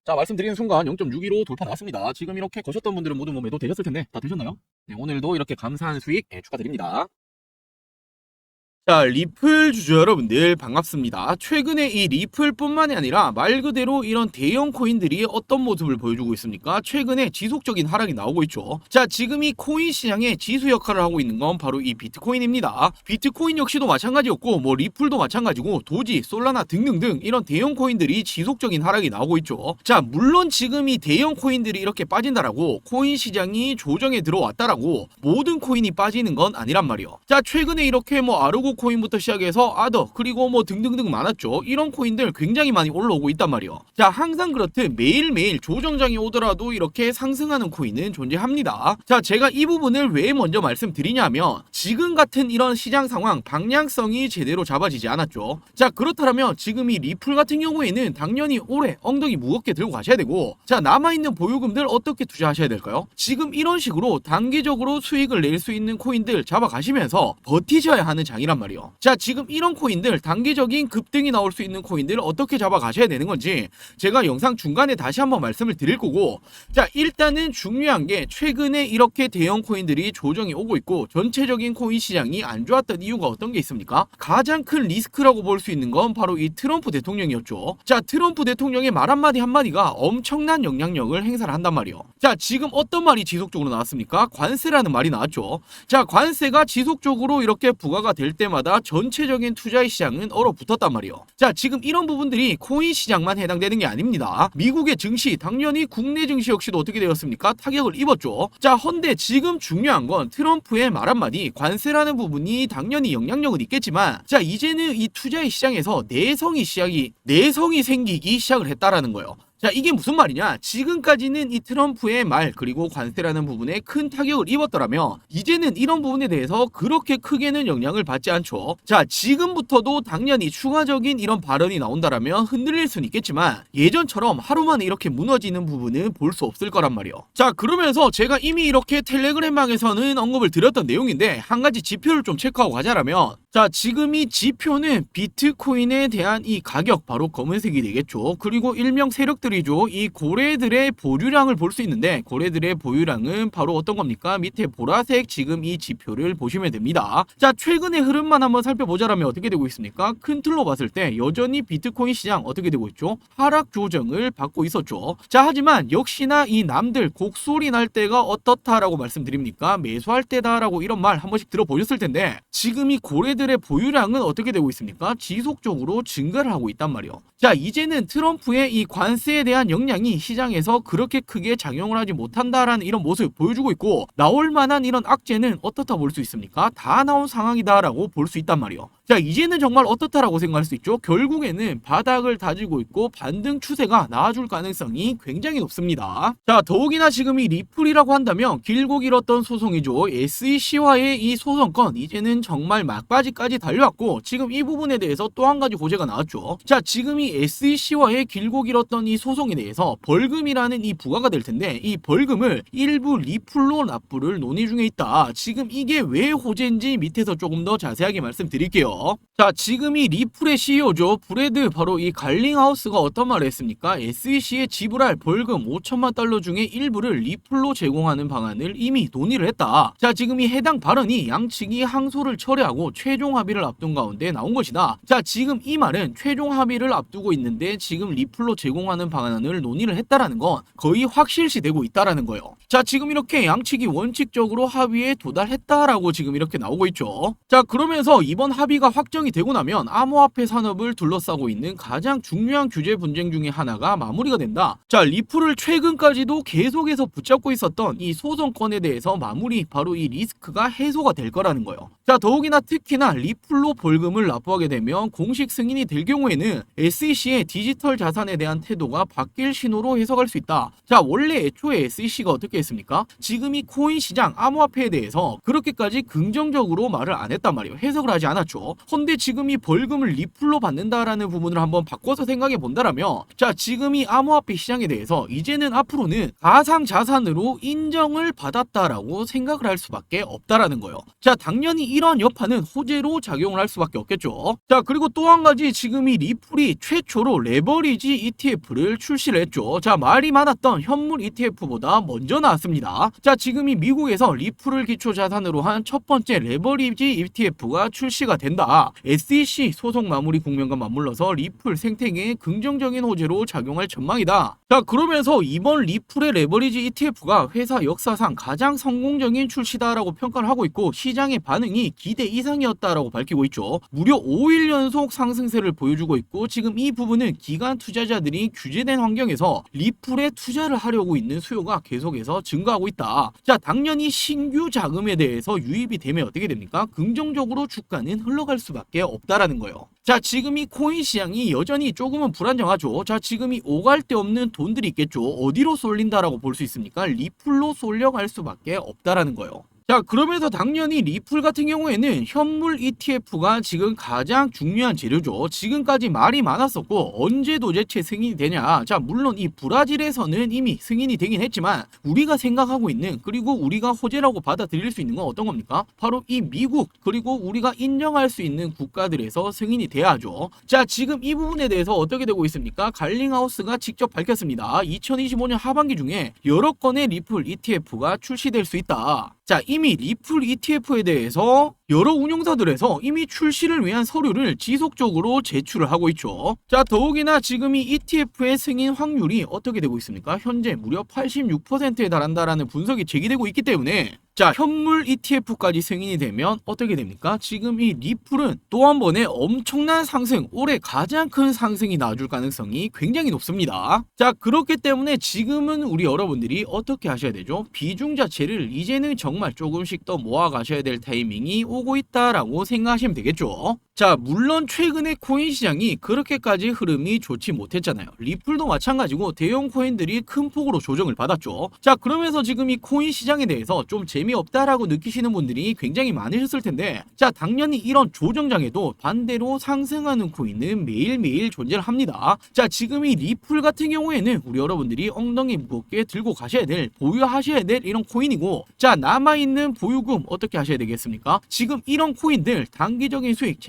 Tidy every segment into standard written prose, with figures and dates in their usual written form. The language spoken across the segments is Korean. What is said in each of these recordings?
자, 말씀드리는 순간 0.615 돌파 나왔습니다. 지금 이렇게 거셨던 분들은 모두 매도 되셨을 텐데 다 되셨나요? 네, 오늘도 이렇게 감사한 수익 축하드립니다. 자, 리플 주주 여러분들 반갑습니다. 최근에 이 리플뿐만이 아니라 말 그대로 이런 대형 코인들이 어떤 모습을 보여주고 있습니까? 최근에 지속적인 하락이 나오고 있죠. 자, 지금 이 코인 시장의 지수 역할을 하고 있는 건 바로 이 비트코인입니다. 비트코인 역시도 마찬가지였고 리플도 마찬가지고 도지, 솔라나 등등등 이런 대형 코인들이 지속적인 하락이 나오고 있죠. 자, 물론 지금 이 대형 코인들이 이렇게 빠진다라고 코인 시장이 조정에 들어왔다라고 모든 코인이 빠지는 건 아니란 말이요. 자, 최근에 이렇게 아르고 코인부터 시작해서 아더 그리고 등등등 많았죠. 이런 코인들 굉장히 많이 올라오고 있단 말이에요. 자, 항상 그렇듯 매일매일 조정장이 오더라도 이렇게 상승하는 코인은 존재합니다. 자, 제가 이 부분을 왜 먼저 말씀드리냐면 지금 같은 이런 시장 상황 방향성이 제대로 잡아지지 않았죠. 자, 그렇다면 지금 이 리플 같은 경우에는 당연히 올해 엉덩이 무겁게 들고 가셔야 되고, 자, 남아있는 보유금들 어떻게 투자하셔야 될까요? 지금 이런 식으로 단기적으로 수익을 낼 수 있는 코인들 잡아가시면서 버티셔야 하는 장이란 말이에요. 자, 지금 이런 코인들 단기적인 급등이 나올 수 있는 코인들 어떻게 잡아가셔야 되는 건지 제가 영상 중간에 다시 한번 말씀을 드릴 거고, 자, 일단은 중요한 게 최근에 이렇게 대형 코인들이 조정이 오고 있고 전체적인 코인 시장이 안 좋았던 이유가 어떤 게 있습니까? 가장 큰 리스크라고 볼 수 있는 건 바로 이 트럼프 대통령이었죠. 자, 트럼프 대통령의 말 한마디 한마디가 엄청난 영향력을 행사를 한단 말이에요. 자, 지금 어떤 말이 지속적으로 나왔습니까? 관세라는 말이 나왔죠. 자, 관세가 지속적으로 이렇게 부과가 될 때마다 전체적인 투자의 시장은 얼어붙었단 말이에요. 자, 지금 이런 부분들이 코인 시장만 해당되는 게 아닙니다. 미국의 증시, 당연히 국내 증시 역시도 어떻게 되었습니까? 타격을 입었죠. 자, 헌데 지금 중요한 건 트럼프의 말 한마디, 관세라는 부분이 당연히 영향력은 있겠지만, 자, 이제는 이 투자의 시장에서 내성이 생기기 시작을 했다라는 거예요. 자, 이게 무슨 말이냐? 지금까지는 이 트럼프의 말 그리고 관세라는 부분에 큰 타격을 입었더라면 이제는 이런 부분에 대해서 그렇게 크게는 영향을 받지 않죠. 자, 지금부터도 당연히 추가적인 이런 발언이 나온다라면 흔들릴 수는 있겠지만 예전처럼 하루 만에 이렇게 무너지는 부분은 볼 수 없을 거란 말이에요. 자, 그러면서 제가 이미 이렇게 텔레그램방에서는 언급을 드렸던 내용인데 한 가지 지표를 좀 체크하고 가자라면, 자, 지금 이 지표는 비트코인에 대한 이 가격, 바로 검은색이 되겠죠. 그리고 일명 세력들이죠. 이 고래들의 보유량을 볼 수 있는데 고래들의 보유량은 바로 어떤 겁니까? 밑에 보라색 지금 이 지표를 보시면 됩니다. 자, 최근의 흐름만 한번 살펴보자라면 어떻게 되고 있습니까? 큰 틀로 봤을 때 여전히 비트코인 시장 어떻게 되고 있죠? 하락 조정을 받고 있었죠. 자, 하지만 역시나 이 남들 곡소리 날 때가 어떻다라고 말씀드립니까? 매수할 때다라고 이런 말 한 번씩 들어보셨을 텐데 지금 이 고래들의 보유량은 어떻게 되고 있습니까? 지속적으로 증가를 하고 있단 말이에요. 자, 이제는 트럼프의 이 관세에 대한 영향이 시장에서 그렇게 크게 작용을 하지 못한다라는 이런 모습 보여주고 있고, 나올 만한 이런 악재는 어떻다 볼 수 있습니까? 다 나온 상황이다라고 볼 수 있단 말이에요. 자, 이제는 정말 어떻다라고 생각할 수 있죠. 결국에는 바닥을 다지고 있고 반등 추세가 나와줄 가능성이 굉장히 높습니다. 자, 더욱이나 지금 이 리플이라고 한다면 길고 길었던 소송이죠. SEC와의 이 소송건 이제는 정말 막바지까지 달려왔고 지금 이 부분에 대해서 또 한 가지 고재가 나왔죠. 자, 지금 이 SEC와의 길고 길었던 이 소송에 대해서 벌금이라는 이 부과가 될 텐데 이 벌금을 일부 리플로 납부를 논의 중에 있다. 지금 이게 왜 호재인지 밑에서 조금 더 자세하게 말씀드릴게요. 자, 지금 이 리플의 CEO죠. 브래드, 바로 이 갈링하우스가 어떤 말을 했습니까? SEC에 지불할 벌금 5천만 달러 중에 일부를 리플로 제공하는 방안을 이미 논의를 했다. 자, 지금 이 해당 발언이 양측이 항소를 철회하고 최종 합의를 앞둔 가운데 나온 것이다. 자, 지금 이 말은 최종 합의를 앞두고 있는데 지금 리플로 제공하는 방안을 논의를 했다라는 건 거의 확실시 되고 있다라는 거예요. 자, 지금 이렇게 양측이 원칙적으로 합의에 도달했다라고 지금 이렇게 나오고 있죠. 자, 그러면서 이번 합의가 확정이 되고 나면 암호화폐 산업을 둘러싸고 있는 가장 중요한 규제 분쟁 중에 하나가 마무리가 된다. 자, 리플을 최근까지도 계속해서 붙잡고 있었던 이 소송건에 대해서 마무리, 바로 이 리스크가 해소가 될 거라는 거예요. 자, 더욱이나 특히나 리플로 벌금을 납부하게 되면 공식 승인이 될 경우에는 SEC의 디지털 자산에 대한 태도가 바뀔 신호로 해석할 수 있다. 자, 원래 애초에 SEC가 어떻게 했습니까? 지금 이 코인 시장 암호화폐에 대해서 그렇게까지 긍정적으로 말을 안 했단 말이에요. 해석을 하지 않았죠. 헌데 지금 이 벌금을 리플로 받는다라는 부분을 한번 바꿔서 생각해 본다라면, 자, 지금 이 암호화폐 시장에 대해서 이제는 앞으로는 가상 자산으로 인정을 받았다라고 생각을 할 수밖에 없다라는 거예요. 자, 당연히 이런 여파는 호재로 작용을 할 수밖에 없겠죠. 자, 그리고 또 한 가지, 지금 이 리플이 최초로 레버리지 ETF를 출시를 했죠. 자, 말이 많았던 현물 ETF보다 먼저 나왔습니다. 자, 지금 이 미국에서 리플을 기초 자산으로 한 첫 번째 레버리지 ETF가 출시가 된다. SEC 소송 마무리 국면과 맞물려서 리플 생태계에 긍정적인 호재로 작용할 전망이다. 자, 그러면서 이번 리플의 레버리지 ETF가 회사 역사상 가장 성공적인 출시다라고 평가를 하고 있고, 시장의 반응이 기대 이상이었다라고 밝히고 있죠. 무려 5일 연속 상승세를 보여주고 있고, 지금 이 부분은 기관 투자자들이 규제된 환경에서 리플에 투자를 하려고 있는 수요가 계속해서 증가하고 있다. 자, 당연히 신규 자금에 대해서 유입이 되면 어떻게 됩니까? 긍정적으로 주가는 흘러갈 수밖에 없다라는 거예요. 자, 지금 이 코인 시장이 여전히 조금은 불안정하죠. 자, 지금 이 오갈 데 없는 돈들이 있겠죠. 어디로 쏠린다라고 볼 수 있습니까? 리플로 쏠려갈 수밖에 없다라는 거예요. 자, 그러면서 당연히 리플 같은 경우에는 현물 ETF가 지금 가장 중요한 재료죠. 지금까지 말이 많았었고, 언제 도대체 승인이 되냐. 자, 물론 이 브라질에서는 이미 승인이 되긴 했지만, 우리가 생각하고 있는, 그리고 우리가 호재라고 받아들일 수 있는 건 어떤 겁니까? 바로 이 미국, 그리고 우리가 인정할 수 있는 국가들에서 승인이 돼야죠. 자, 지금 이 부분에 대해서 어떻게 되고 있습니까? 갈링하우스가 직접 밝혔습니다. 2025년 하반기 중에 여러 건의 리플 ETF가 출시될 수 있다. 자, 이미 리플 ETF에 대해서 여러 운용사들에서 이미 출시를 위한 서류를 지속적으로 제출을 하고 있죠. 자, 더욱이나 지금 이 ETF의 승인 확률이 어떻게 되고 있습니까? 현재 무려 86%에 달한다라는 분석이 제기되고 있기 때문에, 자, 현물 ETF까지 승인이 되면 어떻게 됩니까? 지금 이 리플은 또 한 번의 엄청난 상승, 올해 가장 큰 상승이 나와줄 가능성이 굉장히 높습니다. 자, 그렇기 때문에 지금은 우리 여러분들이 어떻게 하셔야 되죠? 비중 자체를 이제는 정말 조금씩 더 모아 가셔야 될 타이밍이 오고 있다라고 생각하시면 되겠죠. 자, 물론 최근에 코인 시장이 그렇게까지 흐름이 좋지 못했잖아요. 리플도 마찬가지고 대형 코인들이 큰 폭으로 조정을 받았죠. 자, 그러면서 지금 이 코인 시장에 대해서 좀 재미없다라고 느끼시는 분들이 굉장히 많으셨을 텐데, 자, 당연히 이런 조정장에도 반대로 상승하는 코인은 매일매일 존재를 합니다. 자, 지금 이 리플 같은 경우에는 우리 여러분들이 엉덩이 무겁게 들고 가셔야 될, 보유하셔야 될 이런 코인이고, 자, 남아있는 보유금 어떻게 하셔야 되겠습니까? 지금 이런 코인들 단기적인 수익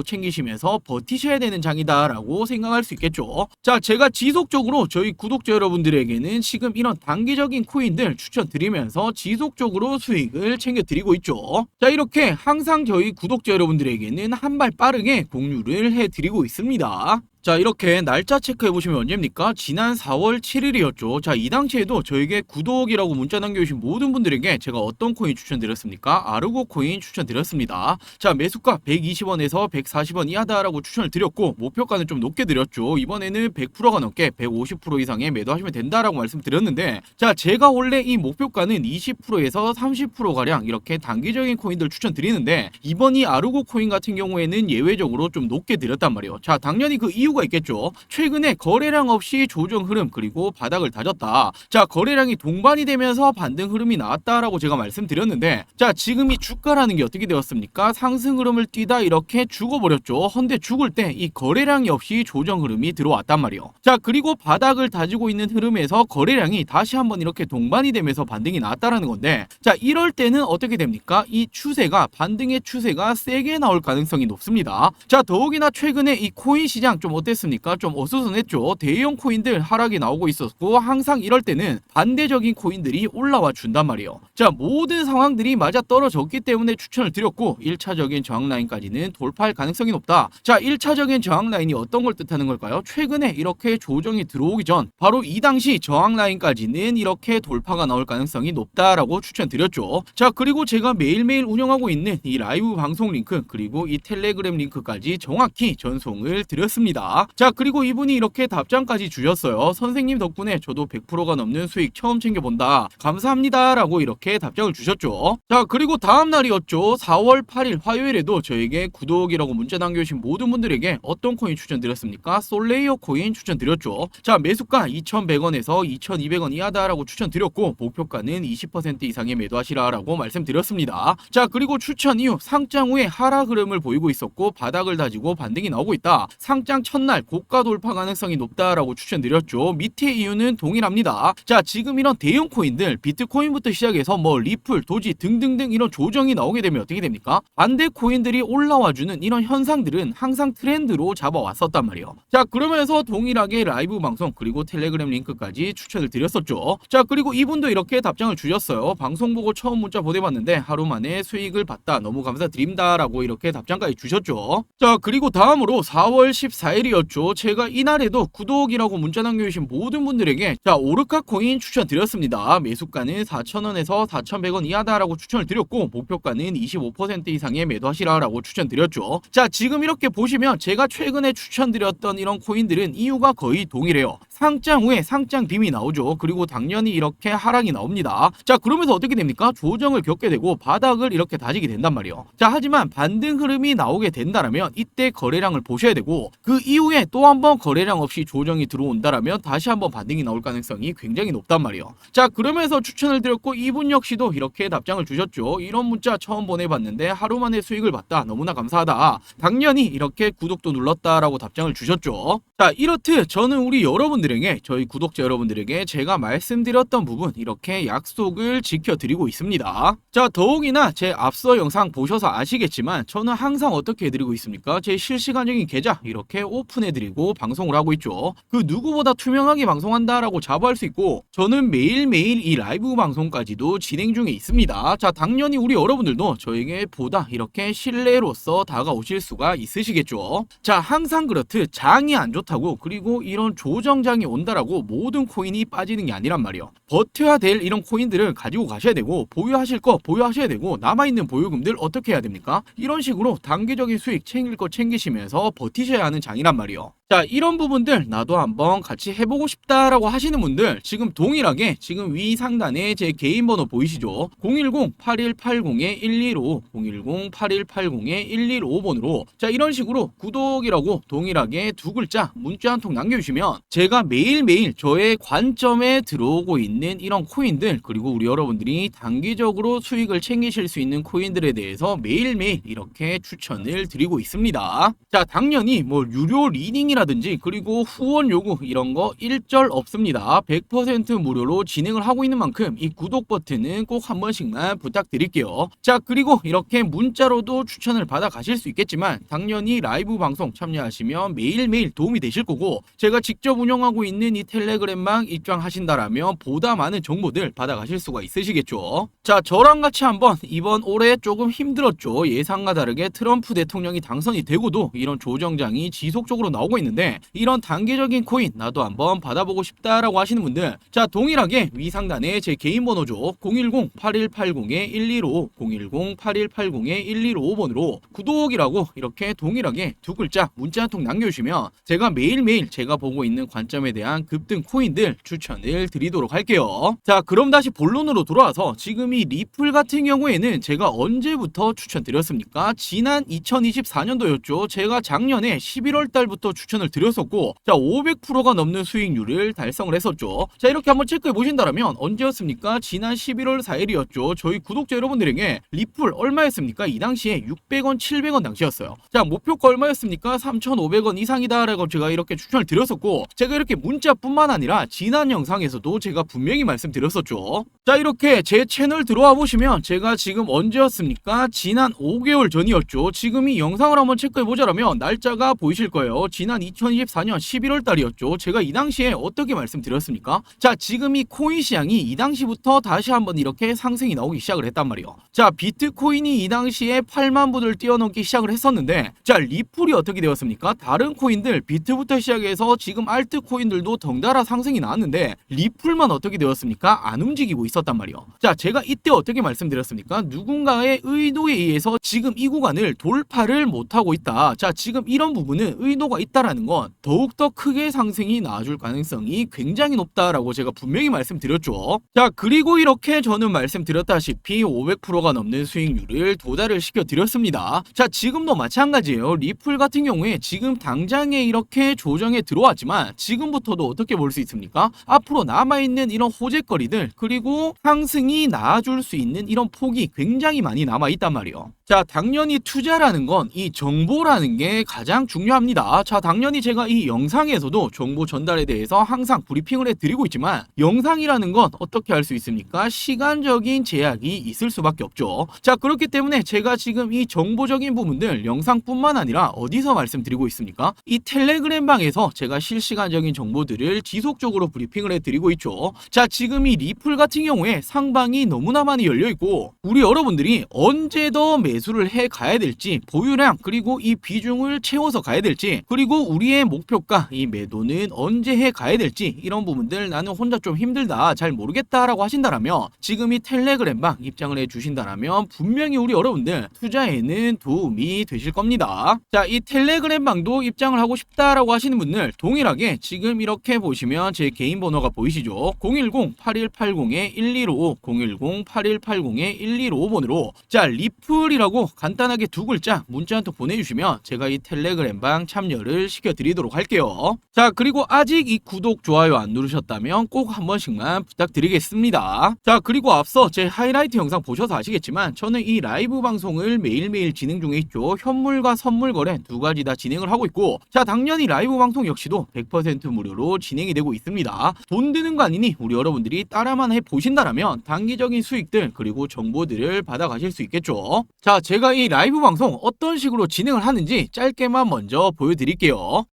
챙기시면서 버티셔야 되는 장이다라고 생각할 수 있겠죠. 자, 제가 지속적으로 저희 구독자 여러분들에게는 지금 이런 단기적인 코인들 추천드리면서 지속적으로 수익을 챙겨드리고 있죠. 자, 이렇게 항상 저희 구독자 여러분들에게는 한 발 빠르게 공유를 해드리고 있습니다. 자, 이렇게 날짜 체크해보시면 언제입니까? 지난 4월 7일이었죠. 자, 이 당시에도 저에게 구독이라고 문자 남겨주신 모든 분들에게 제가 어떤 코인 추천드렸습니까? 아르고 코인 추천드렸습니다. 자, 매수가 120원에서 140원 이하다라고 추천을 드렸고, 목표가는 좀 높게 드렸죠. 이번에는 100%가 넘게 150% 이상의 매도하시면 된다라고 말씀드렸는데, 자, 제가 원래 이 목표가는 20%에서 30%가량 이렇게 단기적인 코인들 추천드리는데, 이번 이 아르고 코인 같은 경우에는 예외적으로 좀 높게 드렸단 말이에요. 자, 당연히 그 이유가 있겠죠. 최근에 거래량 없이 조정 흐름, 그리고 바닥을 다졌다. 자, 거래량이 동반이 되면서 반등 흐름이 나왔다라고 제가 말씀드렸는데, 자, 지금 이 주가라는 게 어떻게 되었습니까? 상승 흐름을 띄다 이렇게 죽어버렸죠. 헌데 죽을 때 이 거래량이 없이 조정 흐름이 들어왔단 말이에요. 자, 그리고 바닥을 다지고 있는 흐름에서 거래량이 다시 한번 이렇게 동반이 되면서 반등이 나왔다라는 건데, 자, 이럴 때는 어떻게 됩니까? 이 추세가, 반등의 추세가 세게 나올 가능성이 높습니다. 자, 더욱이나 최근에 이 코인 시장 좀 어땠습니까? 좀 어수선했죠. 대형 코인들 하락이 나오고 있었고, 항상 이럴 때는 반대적인 코인들이 올라와 준단 말이에요. 자, 모든 상황들이 맞아 떨어졌기 때문에 추천을 드렸고, 1차적인 저항 라인까지는 돌파할 가능성이 높다. 자, 1차적인 저항 라인이 어떤 걸 뜻하는 걸까요? 최근에 이렇게 조정이 들어오기 전 바로 이 당시 저항 라인까지는 이렇게 돌파가 나올 가능성이 높다라고 추천드렸죠. 자, 그리고 제가 매일매일 운영하고 있는 이 라이브 방송 링크, 그리고 이 텔레그램 링크까지 정확히 전송을 드렸습니다. 있습니다. 자, 그리고 이분이 이렇게 답장까지 주셨어요. 선생님 덕분에 저도 100%가 넘는 수익 처음 챙겨본다. 감사합니다. 라고 이렇게 답장을 주셨죠. 자, 그리고 다음 날이었죠. 4월 8일 화요일에도 저에게 구독이라고 문자 남겨주신 모든 분들에게 어떤 코인 추천드렸습니까? 솔레이어 코인 추천드렸죠. 자, 매수가 2,100원에서 2,200원 이하다라고 추천드렸고 목표가는 20% 이상의 매도하시라라고 말씀드렸습니다. 자, 그리고 추천 이후 상장 후에 하락 흐름을 보이고 있었고 바닥을 다지고 반등이 나오고 있다. 상장 첫날 고가 돌파 가능성이 높다라고 추천드렸죠. 밑에 이유는 동일합니다. 자, 지금 이런 대형 코인들 비트코인부터 시작해서 뭐 리플, 도지 등등등 이런 조정이 나오게 되면 어떻게 됩니까? 반대 코인들이 올라와주는 이런 현상들은 항상 트렌드로 잡아왔었단 말이에요. 자, 그러면서 동일하게 라이브 방송 그리고 텔레그램 링크까지 추천을 드렸었죠. 자, 그리고 이분도 이렇게 답장을 주셨어요. 방송 보고 처음 문자 보내봤는데 하루 만에 수익을 봤다. 너무 감사드립니다. 라고 이렇게 답장까지 주셨죠. 자, 그리고 다음으로 4월 14일이었죠. 제가 이날에도 구독이라고 문자 남겨주신 모든 분들에게 자, 오르카 코인 추천드렸습니다. 매수가는 4,000원에서 4,100원 이하다라고 추천을 드렸고 목표가는 25% 이상의 매도하시라라고 추천드렸죠. 자, 지금 이렇게 보시면 제가 최근에 추천드렸던 이런 코인들은 이유가 거의 동일해요. 상장 후에 상장 빔이 나오죠. 그리고 당연히 이렇게 하락이 나옵니다. 자, 그러면서 어떻게 됩니까? 조정을 겪게 되고 바닥을 이렇게 다지게 된단 말이에요. 자, 하지만 반등 흐름이 나오게 된다라면 이때 거래량을 보셔야 되고 그 이후에 또 한번 거래량 없이 조정이 들어온다라면 다시 한번 반등이 나올 가능성이 굉장히 높단 말이에요. 자, 그러면서 추천을 드렸고 이분 역시도 이렇게 답장을 주셨죠. 이런 문자 처음 보내봤는데 하루 만에 수익을 봤다. 너무나 감사하다. 당연히 이렇게 구독도 눌렀다라고 답장을 주셨죠. 자, 이렇듯 저는 우리 여러분들에게 저희 구독자 여러분들에게 제가 말씀드렸던 부분 이렇게 약속을 지켜드리고 있습니다. 자, 더욱이나 제 앞서 영상 보셔서 아시겠지만 저는 항상 어떻게 해드리고 있습니까? 제 실시간적인 계좌 이렇게 오픈해드리고 방송을 하고 있죠. 그 누구보다 투명하게 방송한다라고 자부할 수 있고 저는 매일매일 이 라이브 방송까지도 진행 중에 있습니다. 자, 당연히 우리 여러분들도 저에게 보다 이렇게 신뢰로서 다가오실 수가 있으시겠죠. 자, 항상 그렇듯 장이 안 좋다고 그리고 이런 조정장이 온다라고 모든 코인이 빠지는 게 아니란 말이에요. 버텨야 될 이런 코인들을 가지고 가셔야 되고 보유하실 거 보유하셔야 되고 남아있는 보유금들 어떻게 해야 됩니까? 이런 식으로 단기적인 수익 챙길 거 챙기시면서 버티셔야 하는 장이란 말이에요. 자, 이런 부분들 나도 한번 같이 해보고 싶다라고 하시는 분들 지금 동일하게 지금 위 상단에 제 개인 번호 보이시죠? 010-8180-115 010-8180-115번으로 자, 이런 식으로 구독이라고 동일하게 두 글자 문자 한 통 남겨주시면 제가 매일매일 저의 관점에 들어오고 있는 이런 코인들 그리고 우리 여러분들이 단기적으로 수익을 챙기실 수 있는 코인들에 대해서 매일매일 이렇게 추천을 드리고 있습니다. 자, 당연히 뭐 유료 리딩이라든지 그리고 후원 요구 이런 거 일절 없습니다. 100% 무료로 진행을 하고 있는 만큼 이 구독 버튼은 꼭 한 번씩만 부탁드릴게요. 자, 그리고 이렇게 문자로도 추천을 받아 가실 수 있겠지만 당연히 라이브 방송 참여하시면 매일매일 도움이 되실 거고 제가 직접 운영하고 있는 이 텔레그램망 입장하신다라면 보다 많은 정보들 받아 가실 수가 있으시겠죠. 자, 저랑 같이 한번 이번 올해 조금 힘들었죠. 예상과 다르게 트럼프 대통령이 당선이 되고도 이런 조정장이 지속적으로 나오고 있는데 이런 단기적인 코인 나도 한번 받아보고 싶다라고 하시는 분들 자, 동일하게 위 상단에 제 개인 번호죠. 010-8180-115 010-8180-115번으로 구독이라고 이렇게 동일하게 두 글자 문자 한 통 남겨주시면 제가 매일매일 제가 보고 있는 관점에 대한 급등 코인들 추천을 드리도록 할게요. 자, 그럼 다시 본론으로 돌아와서 지금 이 리플 같은 경우에는 제가 언제부터 추천드렸습니까? 지난 2024년도였죠. 제가 작년에 11월 달부터 추천을 드렸었고 자, 500%가 넘는 수익률을 달성을 했었죠. 자, 이렇게 한번 체크해 보신다면 언제였습니까? 지난 11월 4일이었죠. 저희 구독자 여러분들에게 리플 얼마였습니까? 이 당시에 600원, 700원 당시였어요. 자, 목표가 얼마였습니까? 3,500원 이상이다라고 제가 이렇게 추천을 드렸었고 제가 이렇게 문자뿐만 아니라 지난 영상에서도 제가 분명히 말씀드렸었죠. 자, 이렇게 제 채널 들어와 보시면 제가 지금 언제였습니까? 지난 5개월 전이었죠. 지금 이 영상을 한번 체크해 보자라면 날짜가 보이실 거예요. 지난 2024년 11월 달이었죠. 제가 이 당시에 어떻게 말씀드렸습니까? 자, 지금 이 코인 시장이 이 당시부터 다시 한번 이렇게 상승이 나오기 시작을 했단 말이에요. 자, 비트코인이 이 당시에 8만 불을 뛰어넘기 시작을 했었는데 자, 리플이 어떻게 되었습니까? 다른 코인들 비트부터 시작해서 지금 알트 코인들도 덩달아 상승이 나왔는데 리플만 어떻게 되었습니까? 안 움직이고 있었단 말이에요. 자, 제가 이때 어떻게 말씀드렸습니까? 누군가의 의도에 의해서 지금 이 구간을 돌파를 못하고 있다. 자, 지금 이런 부분은 의도가 있다라는 투자라는 건 더욱더 크게 상승이 나와줄 가능성이 굉장히 높다라고 제가 분명히 말씀드렸죠. 자, 그리고 이렇게 저는 말씀드렸다시피 500%가 넘는 수익률을 도달을 시켜드렸습니다. 자, 지금도 마찬가지예요. 리플 같은 경우에 지금 당장에 이렇게 조정에 들어왔지만 지금부터도 어떻게 볼 수 있습니까? 앞으로 남아있는 이런 호재거리들, 그리고 상승이 나와줄 수 있는 이런 폭이 굉장히 많이 남아있단 말이에요. 자, 당연히 투자라는 건 이 정보라는 게 가장 중요합니다. 자, 당연히 제가 이 영상에서도 정보 전달에 대해서 항상 브리핑을 해드리고 있지만 영상이라는 건 어떻게 할 수 있습니까? 시간적인 제약이 있을 수밖에 없죠. 자, 그렇기 때문에 제가 지금 이 정보적인 부분들 영상뿐만 아니라 어디서 말씀드리고 있습니까? 이 텔레그램 방에서 제가 실시간적인 정보들을 지속적으로 브리핑을 해드리고 있죠. 자, 지금 이 리플 같은 경우에 상방이 너무나 많이 열려있고 우리 여러분들이 언제 더 매수를 해 가야 될지, 보유량 그리고 이 비중을 채워서 가야 될지, 그리고 우리의 목표가 이 매도는 언제 해 가야 될지, 이런 부분들 나는 혼자 좀 힘들다, 잘 모르겠다라고 하신다라면 지금 이 텔레그램방 입장을 해 주신다라면 분명히 우리 여러분들 투자에는 도움이 되실 겁니다. 자, 이 텔레그램방도 입장을 하고 싶다라고 하시는 분들 동일하게 지금 이렇게 보시면 제 개인 번호가 보이시죠? 010-8180-1255 010-8180-1255번으로 자, 리플이라고 간단하게 두 글자 문자 한 통 보내주시면 제가 이 텔레그램방 참여를 시켜드리도록 할게요. 자, 그리고 아직 이 구독, 좋아요 안 누르셨다면 꼭 한 번씩만 부탁드리겠습니다. 자, 그리고 앞서 제 하이라이트 영상 보셔서 아시겠지만 저는 이 라이브 방송을 매일매일 진행 중에 있죠. 현물과 선물 거래 두 가지 다 진행을 하고 있고, 자, 당연히 라이브 방송 역시도 100% 무료로 진행이 되고 있습니다. 돈 드는 거 아니니 우리 여러분들이 따라만 해보신다라면 단기적인 수익들 그리고 정보들을 받아가실 수 있겠죠. 자, 제가 이 라이브 방송 어떤 식으로 진행을 하는지 짧게만 먼저 보여드릴게요.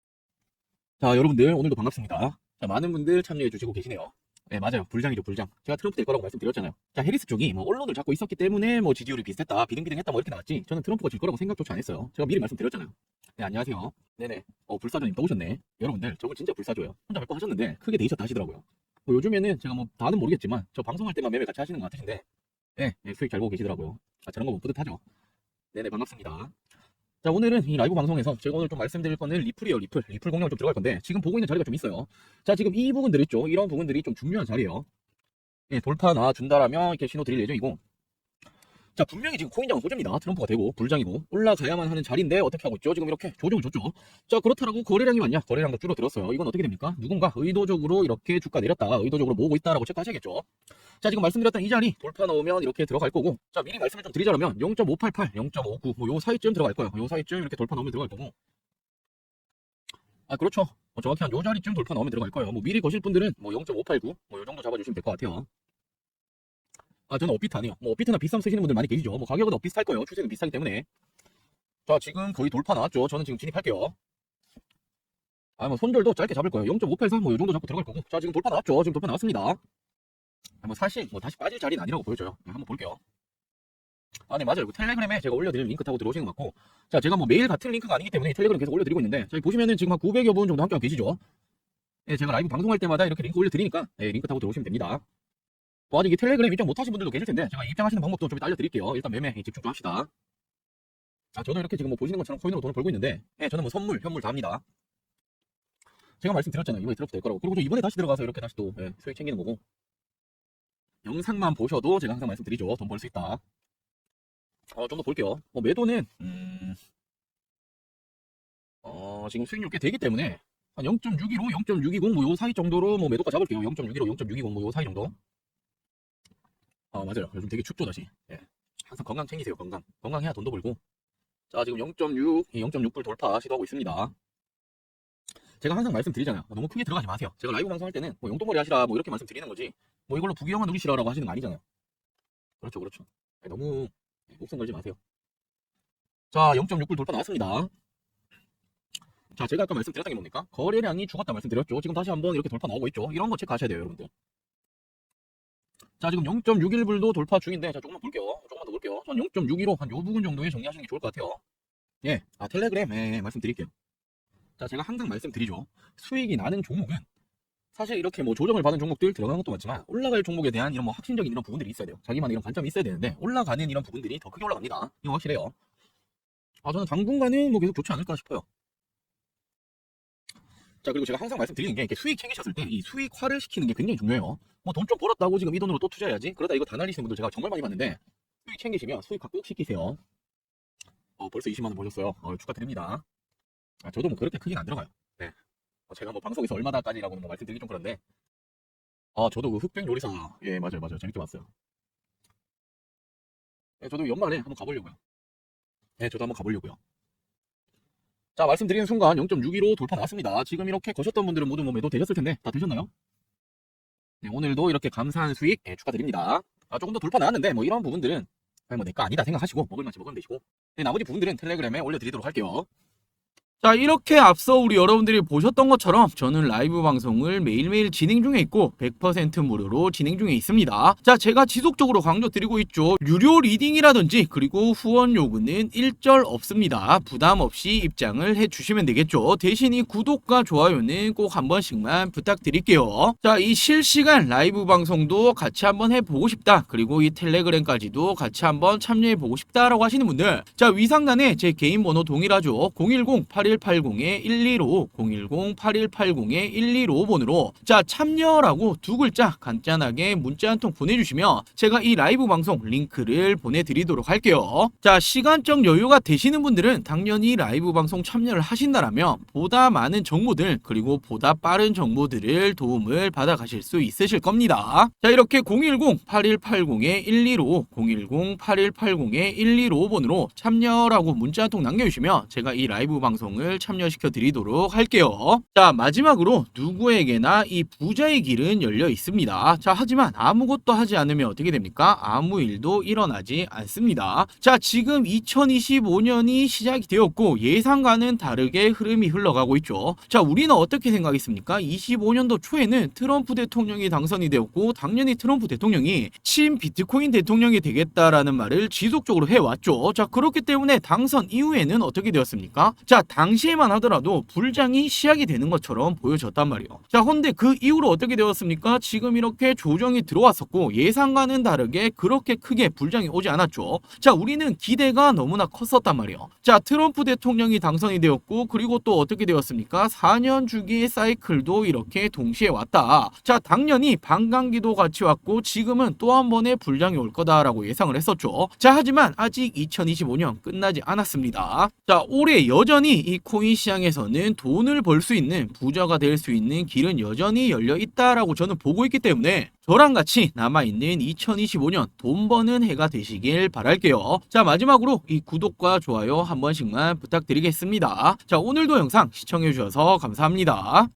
자, 여러분들 오늘도 반갑습니다. 자, 많은 분들 참여해 주시고 계시네요. 네, 맞아요. 불장이죠, 불장. 제가 트럼프 될 거라고 말씀드렸잖아요. 자, 해리스 쪽이 뭐 언론을 잡고 있었기 때문에 뭐 지지율이 비슷했다, 비등비등했다 뭐 이렇게 나왔지. 저는 트럼프가 질 거라고 생각조차 안 했어요. 제가 미리 말씀드렸잖아요. 네, 안녕하세요. 네네. 불사조님 또 오셨네. 여러분들, 저분 진짜 불사조예요. 혼자 몇 번 하셨는데 크게 데이셨다 하시더라고요. 요즘에는 제가 뭐 다는 모르겠지만 저 방송할 때만 매매 같이 하시는 것 같으신데, 네, 수익 잘 보고 계시더라고요. 아, 저런 거 못 뿌듯하죠. 네네, 반갑습니다. 자, 오늘은 이 라이브 방송에서 제가 오늘 좀 말씀드릴 거는 리플이에요. 리플 공략을 좀 들어갈 건데 지금 보고 있는 자리가 좀 있어요. 자, 지금 이 부분들 있죠. 이런 부분들이 좀 중요한 자리예요. 예, 돌파 나준다라면 이렇게 신호 드릴 예정이고, 자, 분명히 지금 코인장은 호재입니다. 트럼프가 되고 불장이고 올라가야만 하는 자리인데 어떻게 하고 있죠? 지금 이렇게 조정을 줬죠. 자, 그렇다라고 거래량이 많냐? 거래량도 줄어들었어요. 이건 어떻게 됩니까? 누군가 의도적으로 이렇게 주가 내렸다가 의도적으로 모으고 있다라고 체크하셔야겠죠. 자, 지금 말씀드렸던 이 자리 돌파 나오면 이렇게 들어갈 거고, 자, 미리 말씀을 좀 드리자면 0.588, 0.59 뭐 요 사이쯤 들어갈 거예요. 요 사이쯤 이렇게 돌파 나오면 들어갈 거고. 아, 그렇죠. 정확히 한 요 자리쯤 돌파 나오면 들어갈 거예요. 뭐 미리 거실 분들은 뭐 0.589 뭐 요 정도 잡아주시면 될 것 같아요. 아, 저는 업비트 아니에요. 뭐 업비트나 비썸 쓰시는 분들 많이 계시죠. 뭐 가격은 비슷할 거예요. 추세는 비슷하기 때문에. 자, 지금 거의 돌파 나왔죠. 저는 지금 진입할게요. 아, 뭐 손절도 짧게 잡을 거예요. 0.583 뭐 요 정도 잡고 들어갈 거고. 자, 지금 돌파 나왔죠. 지금 돌파 나왔습니다. 아, 뭐 사실 뭐 다시 빠질 자리는 아니라고 보여져요. 네, 한번 볼게요. 아, 네, 맞아요. 그 텔레그램에 제가 올려드릴 링크 타고 들어오시는 것 같고, 자, 제가 뭐 매일 같은 링크가 아니기 때문에 텔레그램 계속 올려드리고 있는데, 저기 보시면은 지금 한 900여 분 정도 함께하고 계시죠. 네, 제가 라이브 방송할 때마다 이렇게 링크 올려드리니까, 네, 링크 타고 들어오시면 됩니다. 뭐 아직 이 텔레그램 입장 못하신 분들도 계실 텐데 제가 입장하시는 방법도 좀 이따 알려드릴게요. 일단 매매 집중 좀 합시다. 아, 저도 이렇게 지금 뭐 보시는 것처럼 코인으로 돈을 벌고 있는데, 예, 저는 뭐 선물, 현물 다 합니다. 제가 말씀드렸잖아요. 이번에 트럼프 될 거라고. 그리고 또 이번에 다시 들어가서 이렇게 다시 또 수익 챙기는 거고. 영상만 보셔도 제가 항상 말씀드리죠. 돈 벌 수 있다. 좀 더 볼게요. 뭐 매도는 지금 수익률 꽤 되기 때문에 한 0.615, 0.620 뭐 요 사이 정도로 뭐 매도가 잡을게요. 0.615, 0.620 뭐 요 사이 정도. 맞아요. 요즘 되게 춥죠, 다시. 예. 항상 건강 챙기세요, 건강. 건강해야 돈도 벌고. 자, 지금 0.6, 0.6불 돌파 시도하고 있습니다. 제가 항상 말씀드리잖아요. 너무 크게 들어가지 마세요. 제가 라이브 방송할 때는 뭐 용돈벌이 하시라 뭐 이렇게 말씀드리는 거지, 뭐 이걸로 부귀영화 누리시라라고 하시는 거 아니잖아요. 그렇죠, 그렇죠. 너무 목숨 걸지 마세요. 자, 0.6불 돌파 나왔습니다. 자, 제가 아까 말씀드렸던 게 뭡니까? 거래량이 죽었다 말씀드렸죠. 지금 다시 한번 이렇게 돌파 나오고 있죠. 이런 거 체크하셔야 돼요, 여러분들. 자, 지금 0.61불도 돌파 중인데, 자, 조금만 볼게요. 조금만 더 볼게요. 전 0.615, 한 요 부분 정도에 정리하시는 게 좋을 것 같아요. 예, 텔레그램, 말씀드릴게요. 자, 제가 항상 말씀드리죠. 수익이 나는 종목은 사실 이렇게 뭐 조정을 받은 종목들 들어가는 것도 많지만 올라갈 종목에 대한 이런 뭐 확신적인 이런 부분들이 있어야 돼요. 자기만의 이런 관점이 있어야 되는데 올라가는 이런 부분들이 더 크게 올라갑니다. 이거 확실해요. 저는 당분간은 뭐 계속 좋지 않을까 싶어요. 자, 그리고 제가 항상 말씀드리는 게 이렇게 수익 챙기셨을 때 이 수익화를 시키는 게 굉장히 중요해요. 뭐 돈 좀 벌었다고 지금 이 돈으로 또 투자해야지. 그러다 이거 다 날리시는 분들 제가 정말 많이 봤는데 수익 챙기시면 수익화 꼭 시키세요. 벌써 20만 원 버셨어요. 축하드립니다. 저도 뭐 그렇게 크긴 안 들어가요. 네. 제가 뭐 방송에서 얼마다까지라고는 뭐 말씀드리기 좀 그런데 저도 그 흑백 요리사 예 맞아요 재밌게 봤어요. 네, 저도 연말에 한번 가보려고요. 네, 저도 한번 가보려고요. 자, 말씀드리는 순간 0.62로 돌파 나왔습니다. 지금 이렇게 거셨던 분들은 모두 뭐 매도 되셨을 텐데 다 되셨나요? 네, 오늘도 이렇게 감사한 수익 축하드립니다. 조금 더 돌파 나왔는데 뭐 이런 부분들은 뭐 내 거 아니다 생각하시고 먹을 만치 먹으면 되시고 네, 나머지 부분들은 텔레그램에 올려드리도록 할게요. 자, 이렇게 앞서 우리 여러분들이 보셨던 것처럼 저는 라이브 방송을 매일매일 진행 중에 있고 100% 무료로 진행 중에 있습니다. 자, 제가 지속적으로 강조드리고 있죠. 유료 리딩이라든지 그리고 후원 요구는 일절 없습니다. 부담 없이 입장을 해주시면 되겠죠. 대신 이 구독과 좋아요는 꼭 한 번씩만 부탁드릴게요. 자, 이 실시간 라이브 방송도 같이 한번 해보고 싶다. 그리고 이 텔레그램까지도 같이 한번 참여해보고 싶다라고 하시는 분들, 자, 위상단에 제 개인 번호 동일하죠. 010-8180-115 010-8180-115번으로 자, 참여라고 두 글자 간단하게 문자 한 통 보내주시면 제가 이 라이브 방송 링크를 보내드리도록 할게요. 자, 시간적 여유가 되시는 분들은 당연히 라이브 방송 참여를 하신다라면 보다 많은 정보들 그리고 보다 빠른 정보들을 도움을 받아 가실 수 있으실 겁니다. 자, 이렇게 010-8180-115 010-8180-115번으로 참여라고 문자 한 통 남겨주시면 제가 이 라이브 방송을 참여시켜 드리도록 할게요. 자, 마지막으로 누구에게나 이 부자의 길은 열려 있습니다. 자, 하지만 아무것도 하지 않으면 어떻게 됩니까? 아무 일도 일어나지 않습니다. 자, 지금 2025년이 시작이 되었고 예상과는 다르게 흐름이 흘러가고 있죠. 자, 우리는 어떻게 생각했습니까? 25년도 초에는 트럼프 대통령이 당선이 되었고 당연히 트럼프 대통령이 친 비트코인 대통령이 되겠다라는 말을 지속적으로 해왔죠. 자, 그렇기 때문에 당선 이후에는 어떻게 되었습니까? 자, 당시에만 하더라도 불장이 시작이 되는 것처럼 보여졌단 말이에요. 자, 근데 그 이후로 어떻게 되었습니까? 지금 이렇게 조정이 들어왔었고 예상과는 다르게 그렇게 크게 불장이 오지 않았죠. 자, 우리는 기대가 너무나 컸었단 말이에요. 자, 트럼프 대통령이 당선이 되었고 그리고 또 어떻게 되었습니까? 4년 주기의 사이클도 이렇게 동시에 왔다. 자, 당연히 반감기도 같이 왔고 지금은 또 한 번의 불장이 올 거다라고 예상을 했었죠. 자, 하지만 아직 2025년 끝나지 않았습니다. 자, 올해 여전히 이 코인 시장에서는 돈을 벌 수 있는 부자가 될 수 있는 길은 여전히 열려 있다라고 저는 보고 있기 때문에 저랑 같이 남아있는 2025년 돈 버는 해가 되시길 바랄게요. 자, 마지막으로 이 구독과 좋아요 한 번씩만 부탁드리겠습니다. 자, 오늘도 영상 시청해주셔서 감사합니다.